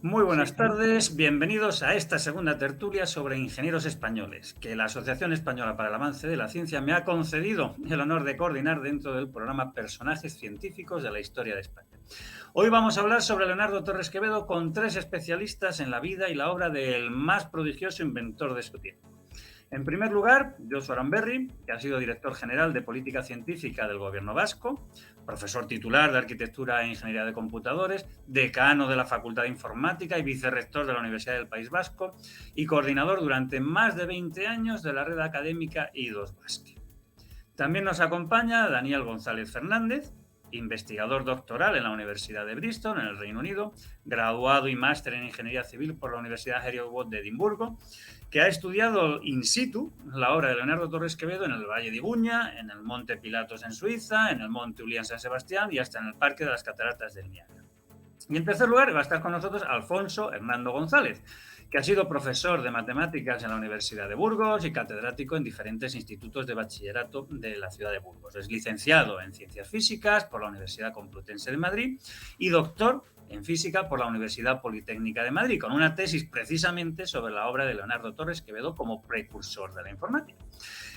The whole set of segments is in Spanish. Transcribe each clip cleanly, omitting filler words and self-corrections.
Muy Sí, buenas tardes, bienvenidos a esta segunda tertulia sobre ingenieros españoles, que la Asociación Española para el Avance de la Ciencia me ha concedido el honor de coordinar dentro del programa Personajes Científicos de la Historia de España. Hoy vamos a hablar sobre Leonardo Torres Quevedo con tres especialistas en la vida y la obra del más prodigioso inventor de su tiempo. En primer lugar, Josu Aranberri, que ha sido director general de Política Científica del Gobierno vasco, profesor titular de Arquitectura e Ingeniería de Computadores, decano de la Facultad de Informática y vicerrector de la Universidad del País Vasco y coordinador durante más de 20 años de la red académica I2 Basque. También nos acompaña Daniel González Fernández, investigador doctoral en la Universidad de Bristol, en el Reino Unido, graduado y máster en Ingeniería Civil por la Universidad Heriot-Watt de Edimburgo, que ha estudiado in situ la obra de Leonardo Torres Quevedo en el Valle de Iguña, en el Monte Pilatos en Suiza, en el Monte Ullía en San Sebastián y hasta en el Parque de las Cataratas del Niágara. Y en tercer lugar va a estar con nosotros Alfonso Hernando González, que ha sido profesor de matemáticas en la Universidad de Burgos y catedrático en diferentes institutos de bachillerato de la ciudad de Burgos. Es licenciado en Ciencias Físicas por la Universidad Complutense de Madrid y doctor en Física por la Universidad Politécnica de Madrid, con una tesis precisamente sobre la obra de Leonardo Torres Quevedo como precursor de la informática.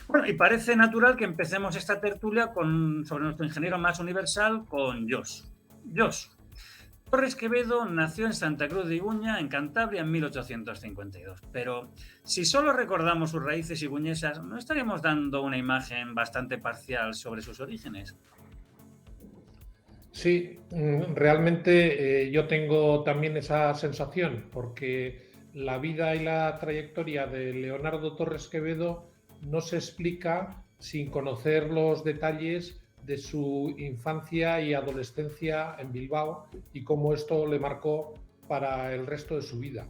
Bueno, y parece natural que empecemos esta tertulia sobre nuestro ingeniero más universal con Josu. Josu, Torres Quevedo nació en Santa Cruz de Iguña, en Cantabria, en 1852. Pero si solo recordamos sus raíces iguñesas, ¿no estaríamos dando una imagen bastante parcial sobre sus orígenes? sí, realmente yo tengo también esa sensación, porque la vida y la trayectoria de Leonardo Torres Quevedo no se explica sin conocer los detalles de su infancia y adolescencia en Bilbao y cómo esto le marcó para el resto de su vida.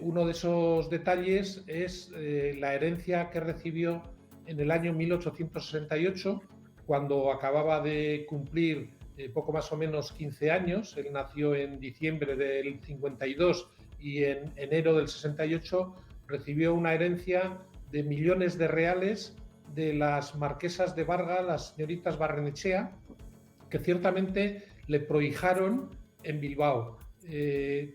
Uno de esos detalles es la herencia que recibió en el año 1868, cuando acababa de cumplir poco más o menos 15 años. Él nació en diciembre del 52 y en enero del 68 recibió una herencia de millones de reales de las marquesas de Varga, las señoritas Barrenechea, que ciertamente le prohijaron en Bilbao.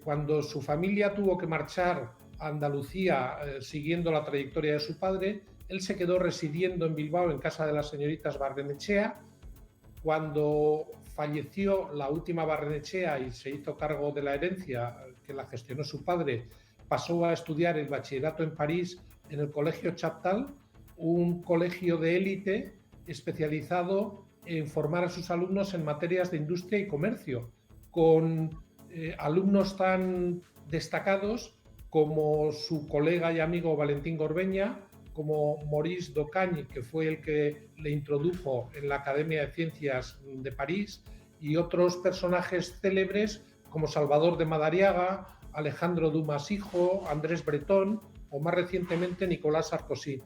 Cuando su familia tuvo que marchar a Andalucía siguiendo la trayectoria de su padre, él se quedó residiendo en Bilbao en casa de las señoritas Barrenechea. Cuando falleció la última Barrenechea y se hizo cargo de la herencia que la gestionó su padre, pasó a estudiar el bachillerato en París en el Colegio Chaptal, un colegio de élite especializado en formar a sus alumnos en materias de industria y comercio, con alumnos tan destacados como su colega y amigo Valentín Gorbeña, como Maurice Docagne, que fue el que le introdujo en la Academia de Ciencias de París, y otros personajes célebres como Salvador de Madariaga, Alejandro Dumas hijo, Andrés Bretón o más recientemente Nicolás Sarkozy.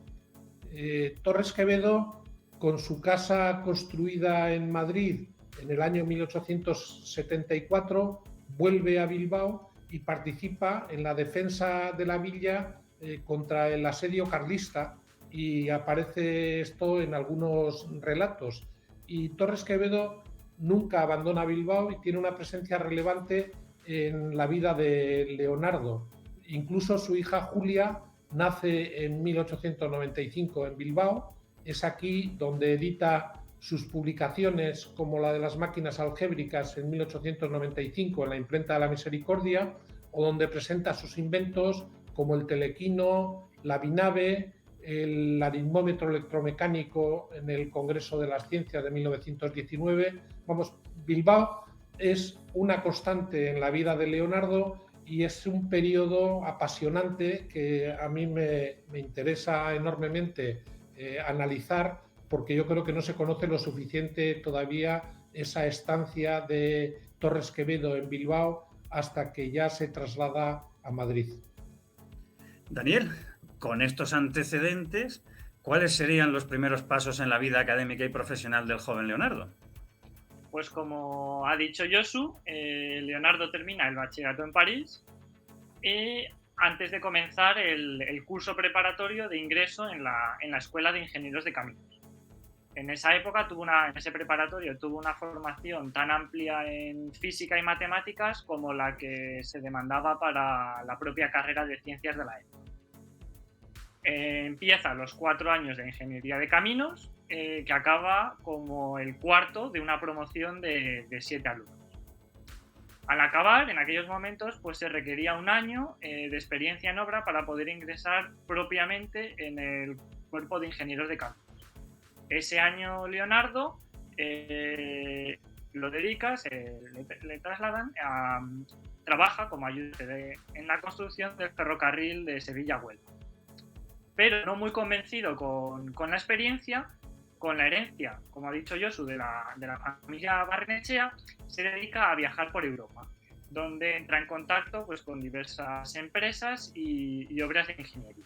Torres Quevedo, con su casa construida en Madrid en el año 1874, vuelve a Bilbao y participa en la defensa de la villa contra el asedio carlista, y aparece esto en algunos relatos. Y Torres Quevedo nunca abandona Bilbao y tiene una presencia relevante en la vida de Leonardo. Incluso su hija Julia nace en 1895 en Bilbao. Es aquí donde edita sus publicaciones, como la de las máquinas algébricas en 1895 en la imprenta de la Misericordia, o donde presenta sus inventos como el telequino, la binave, el aritmómetro electromecánico en el Congreso de las Ciencias de 1919. Vamos, Bilbao es una constante en la vida de Leonardo y es un periodo apasionante que a mí me interesa enormemente analizar, porque yo creo que no se conoce lo suficiente todavía esa estancia de Torres Quevedo en Bilbao hasta que ya se traslada a Madrid. Daniel, con estos antecedentes, ¿cuáles serían los primeros pasos en la vida académica y profesional del joven Leonardo? Pues como ha dicho Josu, Leonardo termina el bachillerato en París antes de comenzar el curso preparatorio de ingreso en la Escuela de Ingenieros de Caminos. en esa época en ese preparatorio tuvo una formación tan amplia en física y matemáticas como la que se demandaba para la propia carrera de ciencias de la época. Empieza los 4 años de ingeniería de caminos, que acaba como el cuarto de una promoción de 7 alumnos. Al acabar, en aquellos momentos, pues se requería un año de experiencia en obra para poder ingresar propiamente en el cuerpo de ingenieros de caminos. Ese año Leonardo lo dedica, le trasladan trabaja como ayudante en la construcción del ferrocarril de Sevilla-Huelva. Pero no muy convencido con la experiencia, con la herencia, como ha dicho Josu, de la familia Barrenechea, se dedica a viajar por Europa, donde entra en contacto pues, con diversas empresas y obras de ingeniería.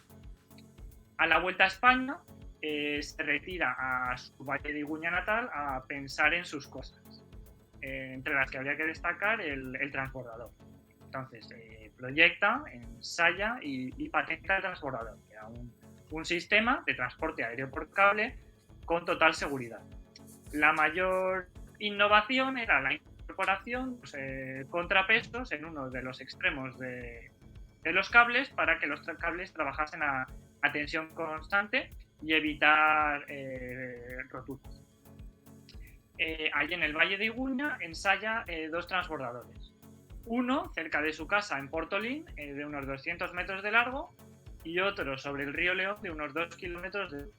A la vuelta a España, se retira a su Valle de Iguña natal a pensar en sus cosas, entre las que habría que destacar el transbordador. Entonces, proyecta, ensaya y patenta el transbordador, que era un sistema de transporte aéreo por cable con total seguridad. La mayor innovación era la incorporación de contrapesos en uno de los extremos de los cables para que los cables trabajasen a tensión constante y evitar roturas. Allí en el Valle de Iguña ensaya 2 transbordadores. Uno cerca de su casa en Portolín, de unos 200 metros de largo, y otro sobre el río León de unos 2 kilómetros de largo.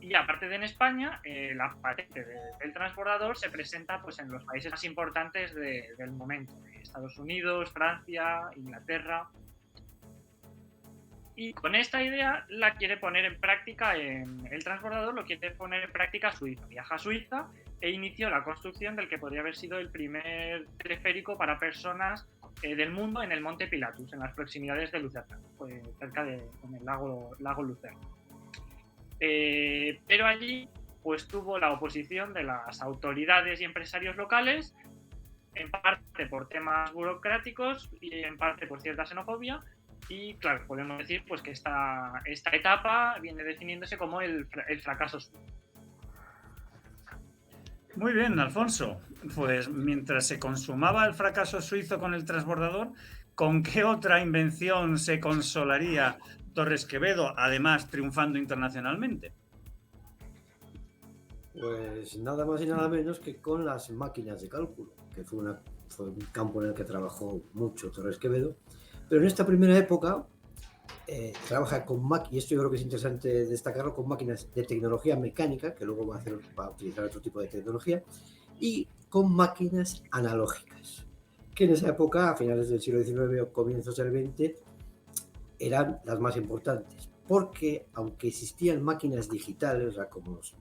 Y aparte de en España, la patente del transbordador se presenta pues, en los países más importantes del momento, Estados Unidos, Francia, Inglaterra. Y con esta idea la quiere poner en práctica, el transbordador lo quiere poner en práctica Suiza. Viaja a Suiza e inició la construcción del que podría haber sido el primer teleférico para personas del mundo en el Monte Pilatus, en las proximidades de Lucerna, pues cerca del lago Lucerna. Pero allí pues tuvo la oposición de las autoridades y empresarios locales, en parte por temas burocráticos y en parte por cierta xenofobia. Y claro, podemos decir pues, que esta etapa viene definiéndose como el fracaso suizo. Muy bien, Alfonso. Pues mientras se consumaba el fracaso suizo con el transbordador, ¿con qué otra invención se consolaría Torres Quevedo, además triunfando internacionalmente? Pues nada más y nada menos que con las máquinas de cálculo, que fue un campo en el que trabajó mucho Torres Quevedo. Pero en esta primera época trabaja con máquinas, y esto yo creo que es interesante destacarlo, con máquinas de tecnología mecánica, que luego va a utilizar otro tipo de tecnología, y con máquinas analógicas, que en esa época, a finales del siglo XIX o comienzos del XX, eran las más importantes, porque aunque existían máquinas digitales, o sea, como los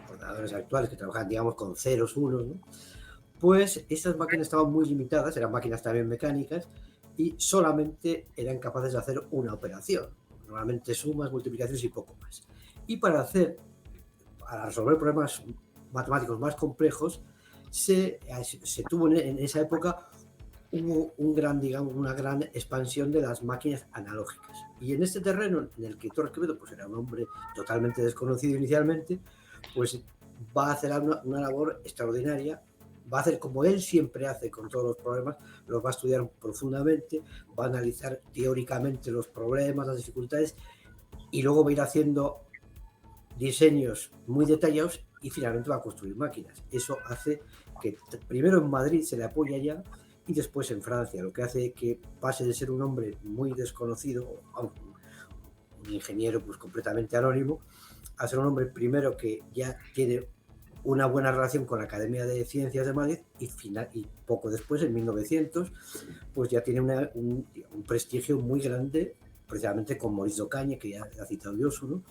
ordenadores actuales que trabajan, digamos, con ceros, unos, ¿no? Pues estas máquinas estaban muy limitadas, eran máquinas también mecánicas, y solamente eran capaces de hacer una operación, normalmente sumas, multiplicaciones y poco más. Y para resolver problemas matemáticos más complejos, se tuvo en esa época una gran expansión de las máquinas analógicas. Y en este terreno en el que Torres Quevedo pues, era un hombre totalmente desconocido inicialmente, pues va a hacer una labor extraordinaria. Va a hacer como él siempre hace con todos los problemas, los va a estudiar profundamente, va a analizar teóricamente los problemas, las dificultades, y luego va a ir haciendo diseños muy detallados y finalmente va a construir máquinas. Eso hace que primero en Madrid se le apoya ya y después en Francia, lo que hace que pase de ser un hombre muy desconocido, un ingeniero pues completamente anónimo, a ser un hombre primero que ya tiene una buena relación con la Academia de Ciencias de Madrid y poco después, en 1900, pues ya tiene un prestigio muy grande, precisamente con Maurice d'Ocaña, que ya ha citado Josu, ¿no?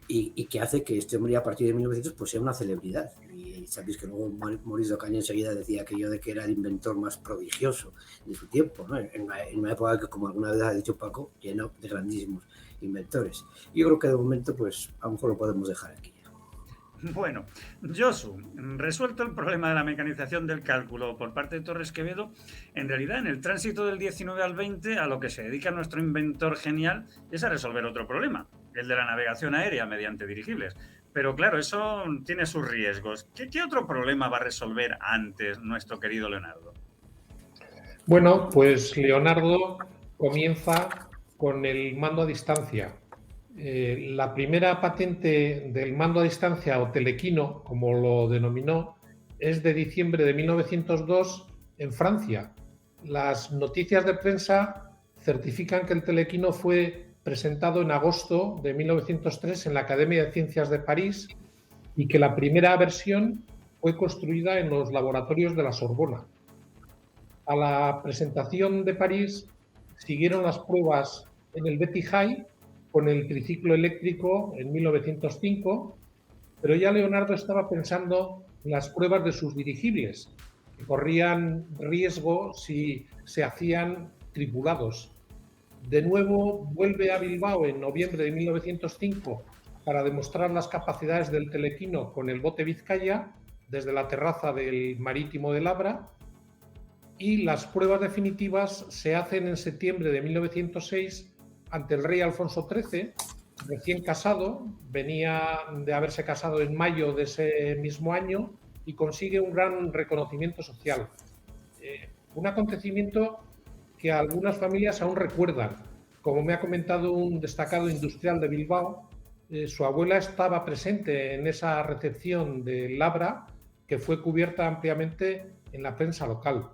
Y que hace que este hombre a partir de 1900 pues sea una celebridad. Y sabéis que luego Maurice d'Ocaña enseguida decía aquello de que era el inventor más prodigioso de su tiempo, ¿no? En una época que, como alguna vez ha dicho Paco, lleno de grandísimos inventores. Y yo creo que de momento pues a lo mejor lo podemos dejar aquí. Bueno, Josu, resuelto el problema de la mecanización del cálculo por parte de Torres Quevedo, en realidad en el tránsito del 19 al 20 a lo que se dedica nuestro inventor genial es a resolver otro problema, el de la navegación aérea mediante dirigibles. Pero claro, eso tiene sus riesgos. ¿Qué otro problema va a resolver antes nuestro querido Leonardo? Bueno, pues Leonardo comienza con el mando a distancia. La primera patente del mando a distancia o telequino, como lo denominó, es de diciembre de 1902 en Francia. Las noticias de prensa certifican que el telequino fue presentado en agosto de 1903 en la Academia de Ciencias de París y que la primera versión fue construida en los laboratorios de la Sorbona. A la presentación de París siguieron las pruebas en el Betty High con el triciclo eléctrico en 1905, pero ya Leonardo estaba pensando en las pruebas de sus dirigibles, que corrían riesgo si se hacían tripulados. De nuevo vuelve a Bilbao en noviembre de 1905 para demostrar las capacidades del telequino con el bote Vizcaya desde la terraza del Marítimo de Labra, y las pruebas definitivas se hacen en septiembre de 1906 ante el rey Alfonso XIII, recién casado, venía de haberse casado en mayo de ese mismo año y consigue un gran reconocimiento social. Un acontecimiento que algunas familias aún recuerdan. Como me ha comentado un destacado industrial de Bilbao, su abuela estaba presente en esa recepción de Labra, que fue cubierta ampliamente en la prensa local.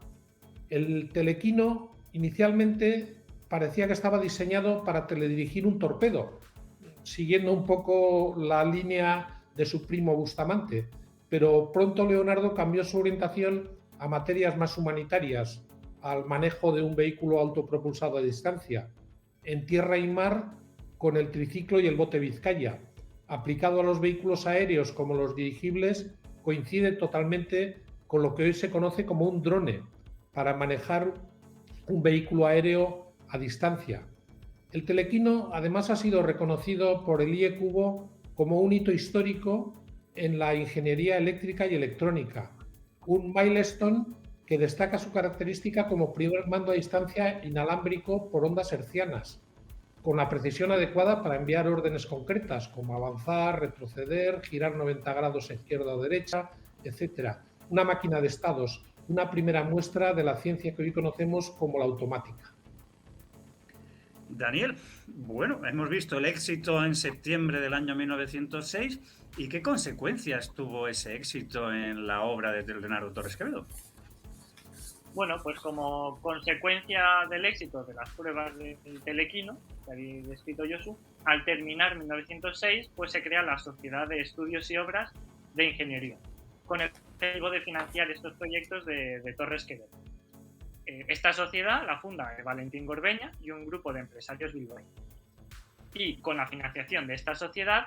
El telequino inicialmente parecía que estaba diseñado para teledirigir un torpedo, siguiendo un poco la línea de su primo Bustamante, pero pronto Leonardo cambió su orientación a materias más humanitarias, al manejo de un vehículo autopropulsado a distancia, en tierra y mar, con el triciclo y el bote Vizcaya. Aplicado a los vehículos aéreos como los dirigibles, coincide totalmente con lo que hoy se conoce como un drone, para manejar un vehículo aéreo a distancia. El telequino además ha sido reconocido por el IE Cubo como un hito histórico en la ingeniería eléctrica y electrónica, un milestone que destaca su característica como primer mando a distancia inalámbrico por ondas hertzianas, con la precisión adecuada para enviar órdenes concretas como avanzar, retroceder, girar 90 grados a izquierda o derecha, etc. Una máquina de estados, una primera muestra de la ciencia que hoy conocemos como la automática. Daniel, bueno, hemos visto el éxito en septiembre del año 1906 y qué consecuencias tuvo ese éxito en la obra de Leonardo Torres Quevedo. Bueno, pues como consecuencia del éxito de las pruebas del telequino, que había descrito Josu, al terminar 1906, pues se crea la Sociedad de Estudios y Obras de Ingeniería, con el objetivo de financiar estos proyectos de Torres Quevedo. Esta sociedad la funda Valentín Gorbeña y un grupo de empresarios bilbaínos. Y con la financiación de esta sociedad,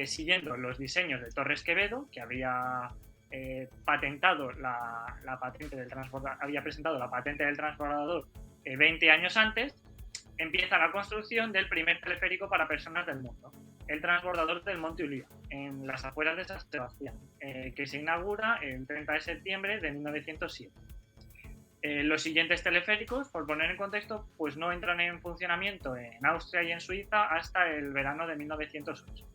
siguiendo los diseños de Torres Quevedo, que había patentado la patente del transbordador, había presentado la patente del transbordador 20 años antes, empieza la construcción del primer teleférico para personas del mundo, el transbordador del Monte Ulia, en las afueras de San Sebastián, que se inaugura el 30 de septiembre de 1907. Los siguientes teleféricos, por poner en contexto, pues no entran en funcionamiento en Austria y en Suiza hasta el verano de 1908.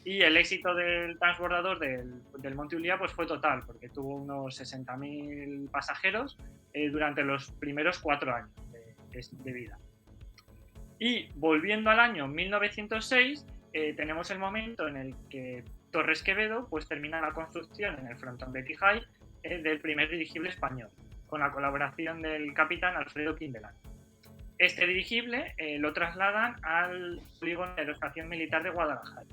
Y el éxito del transbordador del Monte Ulia pues fue total, porque tuvo unos 60.000 pasajeros durante los primeros 4 años de vida. Y volviendo al año 1906, tenemos el momento en el que Torres Quevedo pues termina la construcción en el frontón de Quijay del primer dirigible español, con la colaboración del capitán Alfredo Quindelán. Este dirigible lo trasladan al polígono de aeroestación militar de Guadalajara.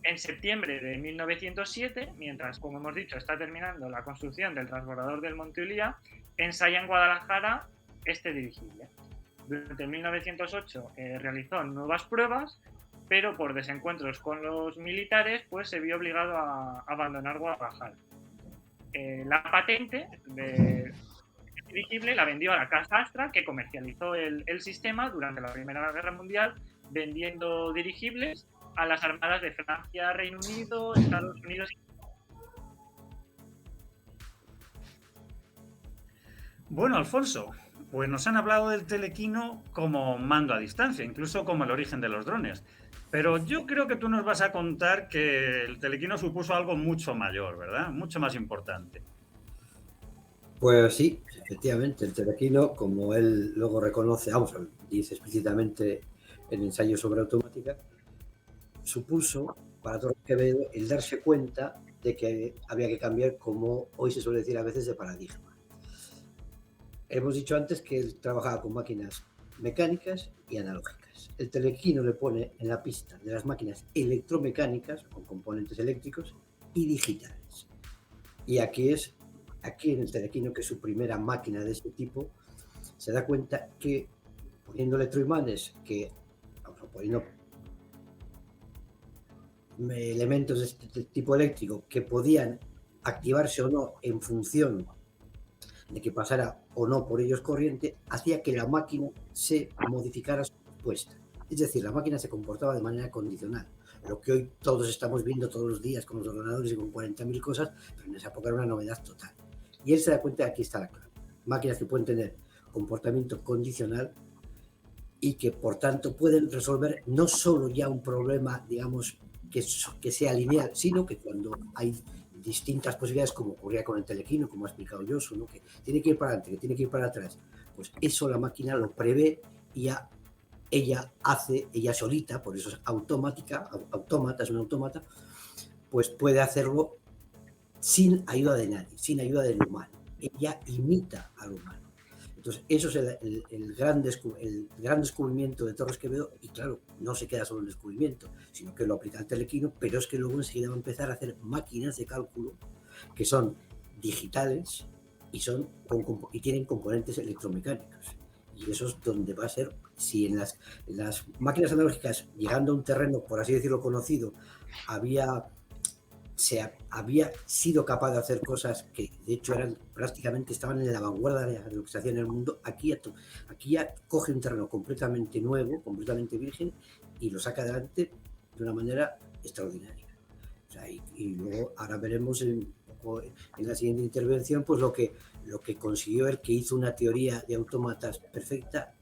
En septiembre de 1907, mientras, como hemos dicho, está terminando la construcción del transbordador del Monte Ulia, ensaya en Guadalajara este dirigible. Durante 1908 realizó nuevas pruebas, pero por desencuentros con los militares, pues se vio obligado a abandonar Guadalajara. La patente de dirigible la vendió a la Casa Astra, que comercializó el sistema durante la Primera Guerra Mundial, vendiendo dirigibles a las armadas de Francia, Reino Unido, Estados Unidos y... Bueno, Alfonso, pues nos han hablado del telequino como mando a distancia, incluso como el origen de los drones. Pero yo creo que tú nos vas a contar que el telequino supuso algo mucho mayor, ¿verdad? Mucho más importante. Pues sí, efectivamente, el telequino, como él luego reconoce, dice explícitamente en Ensayo sobre Automática, supuso para Torres Quevedo el darse cuenta de que había que cambiar, como hoy se suele decir a veces, de paradigma. Hemos dicho antes que él trabajaba con máquinas mecánicas y analógicas. El telequino le pone en la pista de las máquinas electromecánicas, con componentes eléctricos, y digitales. Y aquí en el telequino, que es su primera máquina de este tipo, se da cuenta que poniendo electroimanes, poniendo elementos de este tipo eléctrico que podían activarse o no en función de que pasara o no por ellos corriente, hacía que la máquina se modificara su respuesta. Es decir, la máquina se comportaba de manera condicional. Lo que hoy todos estamos viendo todos los días con los ordenadores y con 40.000 cosas, pero en esa época era una novedad total. Y él se da cuenta de que aquí está la clave. Máquinas que pueden tener comportamiento condicional y que, por tanto, pueden resolver no solo ya un problema, digamos, que sea lineal, sino que cuando hay distintas posibilidades, como ocurría con el telequino, como ha explicado Josu, ¿no? Que tiene que ir para adelante, que tiene que ir para atrás, pues eso la máquina lo prevé y ya ella solita, por eso es autómata, es un autómata, pues puede hacerlo sin ayuda de nadie, sin ayuda del humano. Ella imita al humano. Entonces, eso es el gran descubrimiento de Torres Quevedo, y claro, no se queda solo en el descubrimiento, sino que lo aplica al telequino, pero es que luego enseguida va a empezar a hacer máquinas de cálculo que son digitales y tienen componentes electromecánicos. Y eso es donde va a ser, si en las máquinas analógicas, llegando a un terreno, por así decirlo, conocido, había sido capaz de hacer cosas que de hecho estaban en la vanguardia de lo que se hacía en el mundo. Aquí ya coge un terreno completamente nuevo, completamente virgen, y lo saca adelante de una manera extraordinaria. O sea, y luego ahora veremos en la siguiente intervención pues lo que consiguió él, que hizo una teoría de autómatas perfecta,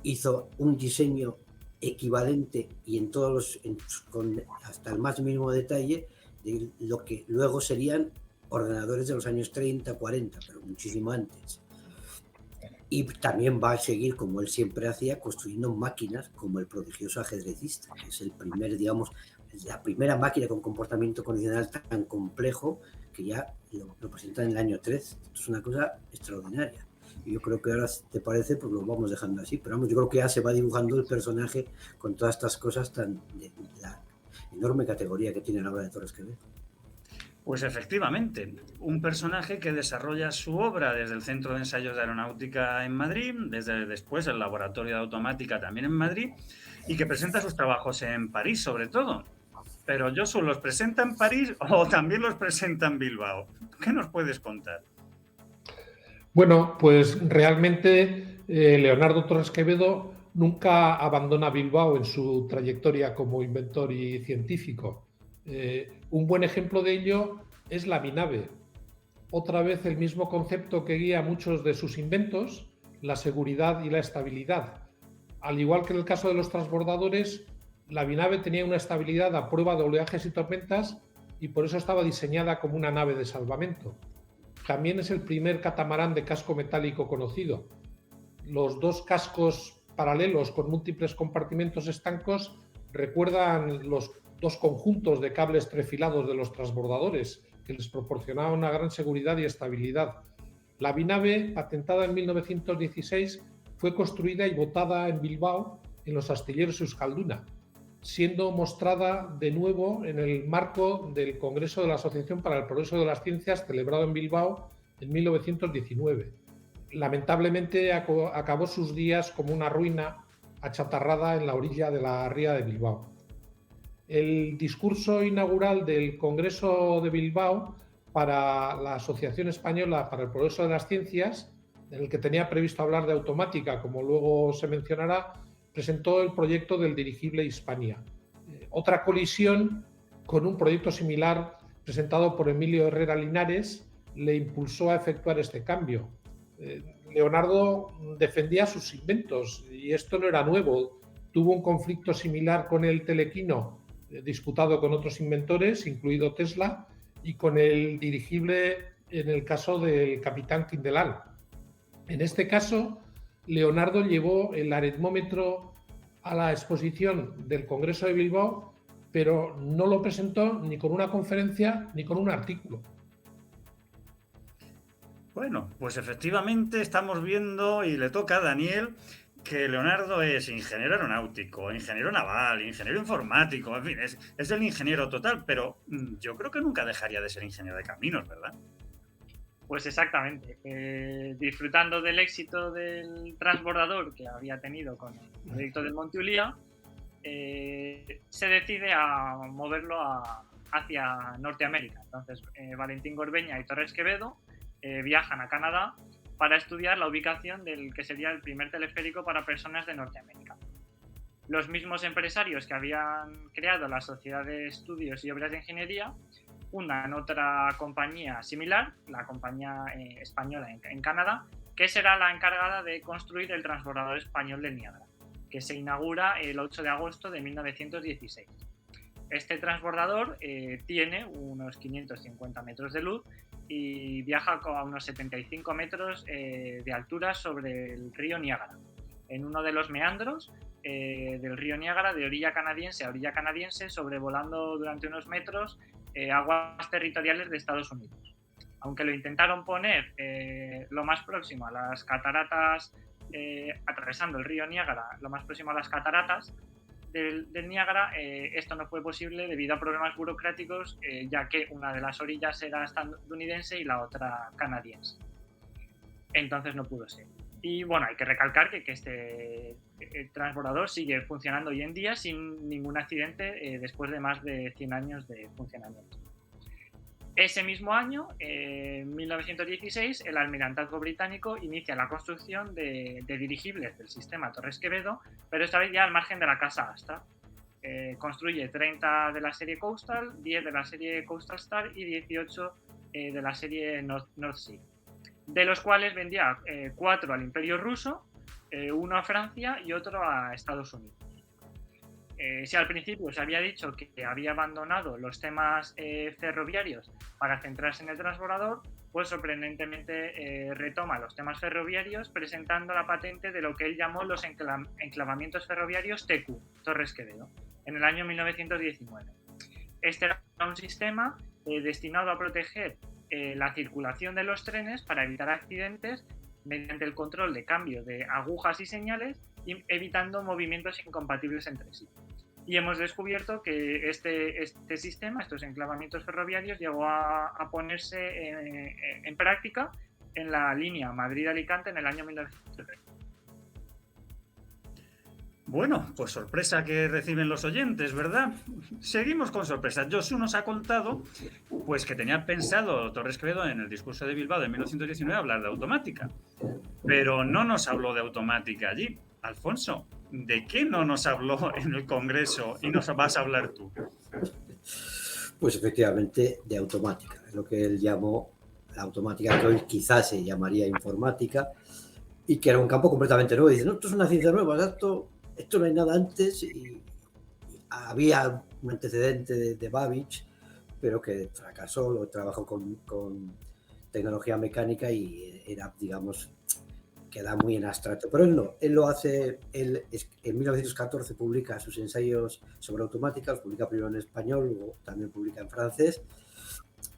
hizo un diseño equivalente y hasta el más mínimo detalle de lo que luego serían ordenadores de los años 30, 40, pero muchísimo antes. Y también va a seguir, como él siempre hacía, construyendo máquinas como el prodigioso ajedrecista, que es la primera máquina con comportamiento condicional tan complejo, que ya lo presenta en el año 3. Esto es una cosa extraordinaria. Y yo creo que ahora, si te parece, pues lo vamos dejando así. Pero vamos, yo creo que ya se va dibujando el personaje con todas estas cosas de la enorme categoría que tiene la obra de Torres Quevedo. Pues efectivamente, un personaje que desarrolla su obra desde el Centro de Ensayos de Aeronáutica en Madrid, desde después el Laboratorio de Automática también en Madrid, y que presenta sus trabajos en París sobre todo. Pero Josu, ¿los presenta en París o también los presenta en Bilbao? ¿Qué nos puedes contar? Bueno, pues realmente Leonardo Torres Quevedo nunca abandona Bilbao en su trayectoria como inventor y científico. Un buen ejemplo de ello es la binave. Otra vez el mismo concepto que guía muchos de sus inventos, la seguridad y la estabilidad. Al igual que en el caso de los transbordadores, la binave tenía una estabilidad a prueba de oleajes y tormentas y por eso estaba diseñada como una nave de salvamento. También es el primer catamarán de casco metálico conocido. Los dos cascos paralelos con múltiples compartimentos estancos recuerdan los dos conjuntos de cables trefilados de los transbordadores, que les proporcionaban una gran seguridad y estabilidad. La binave, patentada en 1916, fue construida y botada en Bilbao, en los astilleros Euskalduna, siendo mostrada de nuevo en el marco del Congreso de la Asociación para el Progreso de las Ciencias, celebrado en Bilbao en 1919. Lamentablemente acabó sus días como una ruina achatarrada en la orilla de la ría de Bilbao. El discurso inaugural del Congreso de Bilbao para la Asociación Española para el Progreso de las Ciencias, en el que tenía previsto hablar de automática, como luego se mencionará, presentó el proyecto del dirigible Hispania. Otra colisión con un proyecto similar presentado por Emilio Herrera Linares le impulsó a efectuar este cambio. Leonardo defendía sus inventos y esto no era nuevo. tuvo un conflicto similar con el telequino, disputado con otros inventores, incluido Tesla, y con el dirigible en el caso del capitán Quindelán. En este caso, Leonardo llevó el aritmómetro a la exposición del Congreso de Bilbao, pero no lo presentó ni con una conferencia ni con un artículo. Bueno, pues efectivamente estamos viendo, y le toca a Daniel, que Leonardo es ingeniero aeronáutico, ingeniero naval, ingeniero informático, en fin, es el ingeniero total, pero yo creo que nunca dejaría de ser ingeniero de caminos, ¿verdad? Pues exactamente. Disfrutando del éxito del transbordador que había tenido con el proyecto del Monte Ulia, se decide a moverlo hacia Norteamérica. Entonces, Valentín Gorbeña y Torres Quevedo viajan a Canadá para estudiar la ubicación del que sería el primer teleférico para personas de Norteamérica. Los mismos empresarios que habían creado la Sociedad de Estudios y Obras de Ingeniería fundan otra compañía similar, la compañía española en Canadá, que será la encargada de construir el transbordador español del Niágara, que se inaugura el 8 de agosto de 1916. Este transbordador tiene unos 550 metros de luz y viaja a unos 75 metros de altura sobre el río Niágara, en uno de los meandros del río Niágara de orilla canadiense a orilla canadiense, sobrevolando durante unos metros aguas territoriales de Estados Unidos. Aunque lo intentaron poner lo más próximo a las cataratas, atravesando el río Niágara, lo más próximo a las cataratas del Niágara, esto no fue posible debido a problemas burocráticos, ya que una de las orillas era estadounidense y la otra canadiense. Entonces no pudo ser. Y bueno, hay que recalcar que este transbordador sigue funcionando hoy en día sin ningún accidente después de más de 100 años de funcionamiento. Ese mismo año, en 1916, el almirantazgo británico inicia la construcción de dirigibles del sistema Torres Quevedo, pero esta vez ya al margen de la Casa Astra. Construye 30 de la serie Coastal, 10 de la serie Coastal Star y 18 de la serie North Sea, de los cuales vendía 4 al Imperio Ruso, 1 a Francia y otro a Estados Unidos. Si al principio se había dicho que había abandonado los temas ferroviarios para centrarse en el transbordador, pues sorprendentemente retoma los temas ferroviarios presentando la patente de lo que él llamó los enclavamientos ferroviarios TQ, Torres Quevedo, en el año 1919. Este era un sistema destinado a proteger la circulación de los trenes para evitar accidentes mediante el control de cambio de agujas y señales, evitando movimientos incompatibles entre sí. Y hemos descubierto que este sistema, estos enclavamientos ferroviarios, llegó a ponerse en práctica en la línea Madrid-Alicante en el año 1930. Bueno, pues sorpresa que reciben los oyentes, ¿verdad? Seguimos con sorpresas. Josu nos ha contado pues que tenía pensado Torres Quevedo en el discurso de Bilbao de 1919 hablar de automática, pero no nos habló de automática allí. Alfonso, ¿de qué no nos habló en el Congreso y nos vas a hablar tú? Pues efectivamente de automática, es lo que él llamó la automática, que hoy quizás se llamaría informática, y que era un campo completamente nuevo. Y dice, no, esto es una ciencia nueva, esto no hay nada antes, y había un antecedente de Babbage, pero que fracasó, lo trabajó con tecnología mecánica y era, digamos, queda muy en abstracto. Pero él no, él lo hace, él en 1914 publica sus ensayos sobre automática, los publica primero en español, luego también publica en francés,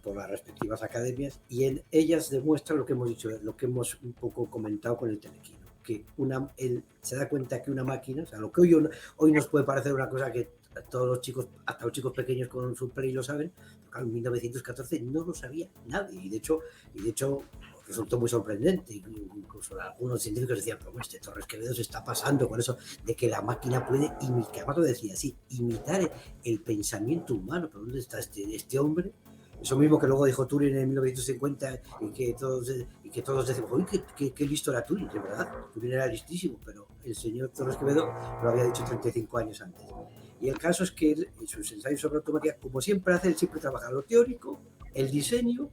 por las respectivas academias, y en ellas demuestra lo que hemos dicho, lo que hemos un poco comentado con el telequino, que él se da cuenta que una máquina, o sea, lo que hoy nos puede parecer una cosa que todos los chicos, hasta los chicos pequeños con su Play lo saben, pero en 1914 no lo sabía nadie, y de hecho resultó muy sorprendente. Incluso algunos científicos decían, pero este Torres Quevedo se está pasando con eso de que la máquina puede imitar, además lo decía así, imitar el pensamiento humano. ¿Pero dónde está este hombre? Eso mismo que luego dijo Turing en 1950 y que todos decimos, uy, qué listo era Turing, de verdad. Turing era listísimo, pero el señor Torres Quevedo lo había dicho 35 años antes. Y el caso es que él, en sus ensayos sobre automática, como siempre hace, él siempre trabaja lo teórico, el diseño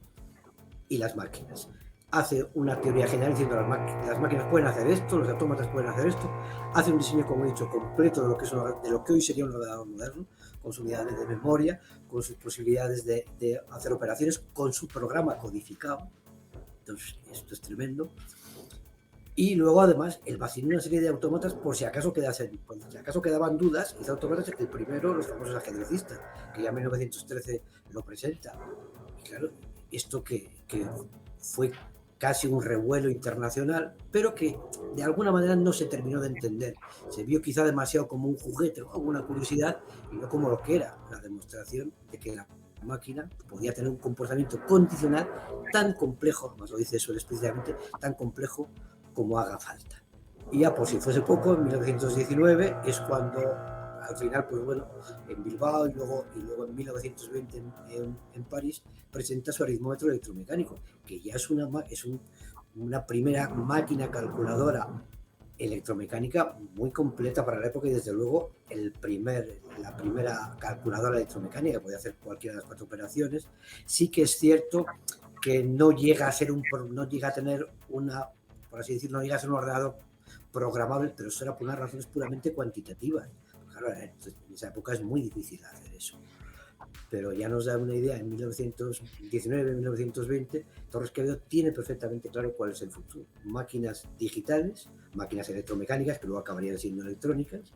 y las máquinas. hace una teoría general diciendo las máquinas pueden hacer esto, los autómatas pueden hacer esto, hace un diseño, como he dicho, completo de lo que hoy sería un ordenador moderno, con sus unidades de memoria, con sus posibilidades de hacer operaciones, con su programa codificado. Entonces, esto es tremendo. Y luego, además, el vaciló una serie de autómatas por si acaso quedaban dudas. Hizo autómatas, el primero, los famosos ajedrecistas, que ya en 1913 lo presenta. Y claro, esto que fue casi un revuelo internacional, pero que de alguna manera no se terminó de entender. Se vio quizá demasiado como un juguete o una curiosidad, y no como lo que era la demostración de que la máquina podía tener un comportamiento condicional tan complejo, más lo dice eso especialmente, tan complejo como haga falta. Y ya por si fuese poco, en 1919 es cuando al final, pues bueno, en Bilbao y luego en 1920 en París presenta su aritmómetro electromecánico, que ya es una primera máquina calculadora electromecánica muy completa para la época, y desde luego la primera calculadora electromecánica que podía hacer cualquiera de las 4 operaciones. Sí que es cierto que no llega a tener una, por así decirlo, no llega a ser un ordenador programable, pero eso era por unas razones puramente cuantitativas. Claro, en esa época es muy difícil hacer eso. Pero ya nos da una idea, en 1919, 1920, Torres Quevedo tiene perfectamente claro cuál es el futuro. Máquinas digitales, máquinas electromecánicas, que luego acabarían siendo electrónicas,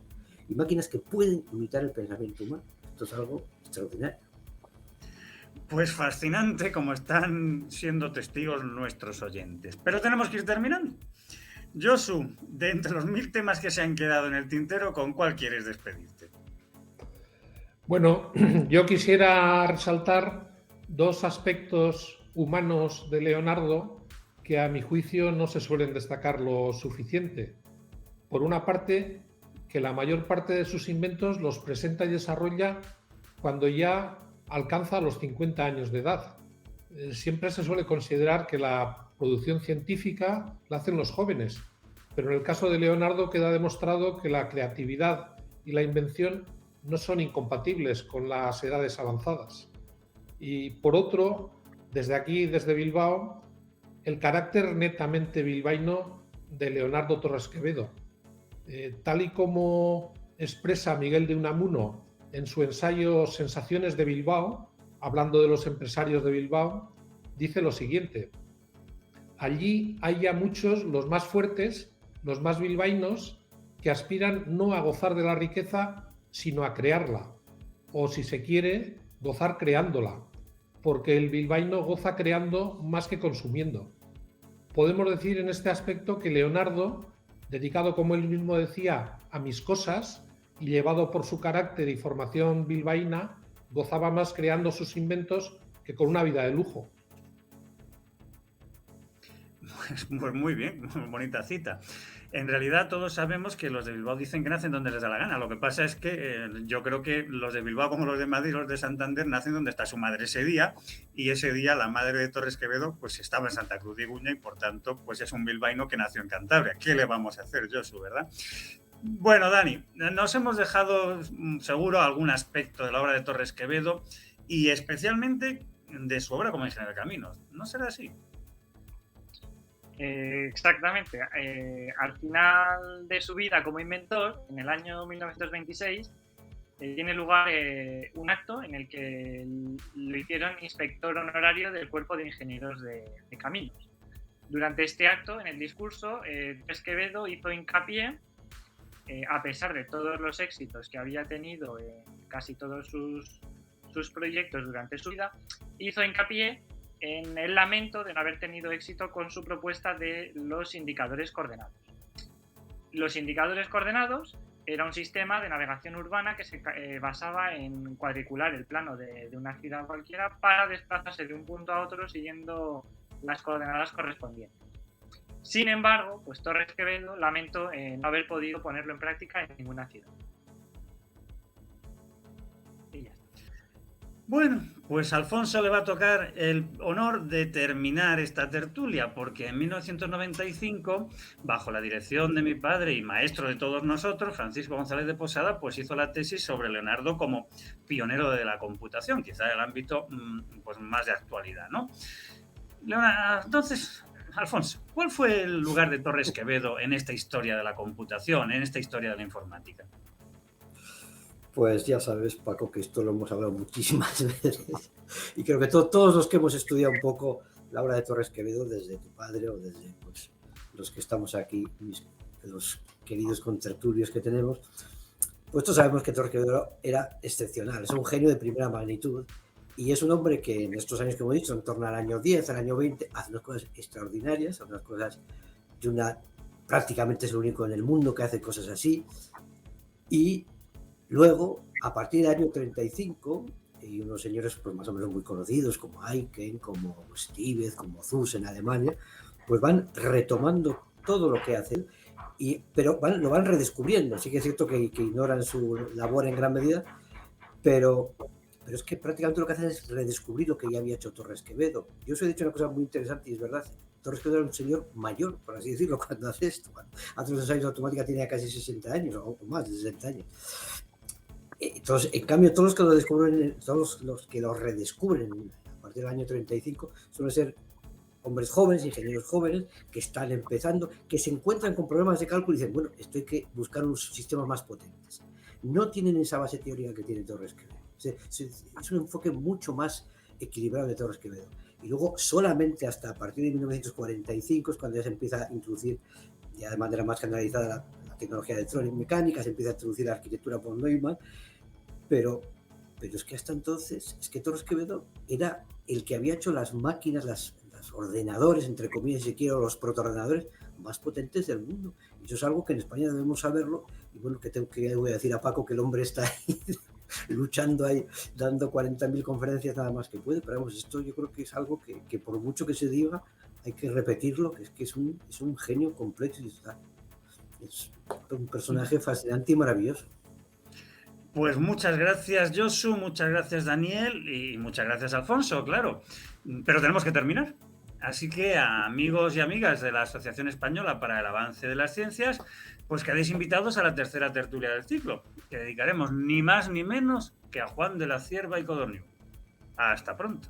y máquinas que pueden imitar el pensamiento humano. Esto es algo extraordinario. Pues fascinante, como están siendo testigos nuestros oyentes. Pero tenemos que ir terminando. Josu, de entre los 1000 temas que se han quedado en el tintero, ¿con cuál quieres despedirte? Bueno, yo quisiera resaltar 2 aspectos humanos de Leonardo que a mi juicio no se suelen destacar lo suficiente. Por una parte, que la mayor parte de sus inventos los presenta y desarrolla cuando ya alcanza los 50 años de edad. Siempre se suele considerar que la producción científica la hacen los jóvenes, pero en el caso de Leonardo queda demostrado que la creatividad y la invención no son incompatibles con las edades avanzadas. Y por otro, desde aquí, desde Bilbao, el carácter netamente bilbaíno de Leonardo Torres Quevedo. Tal y como expresa Miguel de Unamuno en su ensayo Sensaciones de Bilbao, hablando de los empresarios de Bilbao, dice lo siguiente: allí hay ya muchos, los más fuertes, los más bilbaínos, que aspiran no a gozar de la riqueza, sino a crearla, o si se quiere, gozar creándola, porque el bilbaíno goza creando más que consumiendo. Podemos decir en este aspecto que Leonardo, dedicado, como él mismo decía, a mis cosas y llevado por su carácter y formación bilbaína, gozaba más creando sus inventos que con una vida de lujo. Pues muy bien, muy bonita cita. En realidad todos sabemos que los de Bilbao dicen que nacen donde les da la gana. Lo que pasa es que yo creo que los de Bilbao, como los de Madrid, los de Santander, nacen donde está su madre ese día, y ese día la madre de Torres Quevedo pues estaba en Santa Cruz de Iguña, y por tanto pues es un bilbaíno que nació en Cantabria. ¿Qué le vamos a hacer, Josu, verdad? Bueno, Dani, nos hemos dejado seguro algún aspecto de la obra de Torres Quevedo, y especialmente de su obra como ingeniero de caminos. ¿No será así? Exactamente. Al final de su vida como inventor, en el año 1926, tiene lugar un acto en el que lo hicieron inspector honorario del Cuerpo de Ingenieros de Caminos. Durante este acto, en el discurso, Torres Quevedo hizo hincapié, a pesar de todos los éxitos que había tenido en casi todos sus proyectos durante su vida, hizo hincapié en el lamento de no haber tenido éxito con su propuesta de los indicadores coordenados. Los indicadores coordenados era un sistema de navegación urbana que se basaba en cuadricular el plano de una ciudad cualquiera para desplazarse de un punto a otro siguiendo las coordenadas correspondientes. Sin embargo, pues Torres Quevedo lamentó no haber podido ponerlo en práctica en ninguna ciudad. Y ya está. Bueno, pues a Alfonso le va a tocar el honor de terminar esta tertulia, porque en 1995, bajo la dirección de mi padre y maestro de todos nosotros, Francisco González de Posada, pues hizo la tesis sobre Leonardo como pionero de la computación, quizá el ámbito pues más de actualidad, ¿no? Leonardo, entonces, Alfonso, ¿cuál fue el lugar de Torres Quevedo en esta historia de la computación, en esta historia de la informática? Pues ya sabes, Paco, que esto lo hemos hablado muchísimas veces y creo que todos los que hemos estudiado un poco la obra de Torres Quevedo, desde tu padre o desde pues, los que estamos aquí, los queridos contertulios que tenemos, pues todos sabemos que Torres Quevedo era excepcional, es un genio de primera magnitud y es un hombre que en estos años que hemos dicho, en torno al año 10, al año 20, hace unas cosas extraordinarias, unas cosas de una... prácticamente es el único en el mundo que hace cosas así y luego, a partir del año 35, y unos señores pues más o menos muy conocidos como Aiken, como Stibez, como Zuse en Alemania, pues van retomando todo lo que hacen, pero lo van redescubriendo. Sí que es cierto que ignoran su labor en gran medida, pero es que prácticamente lo que hacen es redescubrir lo que ya había hecho Torres Quevedo. Yo os he dicho una cosa muy interesante y es verdad. Torres Quevedo era un señor mayor, por así decirlo, cuando hace esto. Hace unos años de automática tenía casi 60 años, o más de 60 años. Entonces, en cambio, todos los que lo descubren, todos los que lo redescubren a partir del año 35 suelen ser hombres jóvenes, ingenieros jóvenes, que están empezando, que se encuentran con problemas de cálculo y dicen, bueno, esto hay que buscar unos sistemas más potentes. No tienen esa base teórica que tiene Torres Quevedo. Es un enfoque mucho más equilibrado de Torres Quevedo. Y luego, solamente hasta a partir de 1945 es cuando ya se empieza a introducir, ya de manera más generalizada, la tecnología electrónica mecánica, se empieza a introducir la arquitectura por Neumann, pero es que hasta entonces, es que Torres Quevedo era el que había hecho las máquinas, los ordenadores, entre comillas, si quiero, los protoordenadores más potentes del mundo. Y eso es algo que en España debemos saberlo. Y bueno, que voy a decir a Paco que el hombre está ahí luchando ahí, dando 40.000 conferencias nada más que puede. Pero vamos, esto yo creo que es algo que por mucho que se diga, hay que repetirlo, que es un genio completo. Es un personaje fascinante y maravilloso. Pues muchas gracias, Josu, muchas gracias, Daniel, y muchas gracias, Alfonso, claro. Pero tenemos que terminar. Así que, amigos y amigas de la Asociación Española para el Avance de las Ciencias, pues quedéis invitados a la tercera tertulia del ciclo, que dedicaremos ni más ni menos que a Juan de la Cierva y Codorniu. Hasta pronto.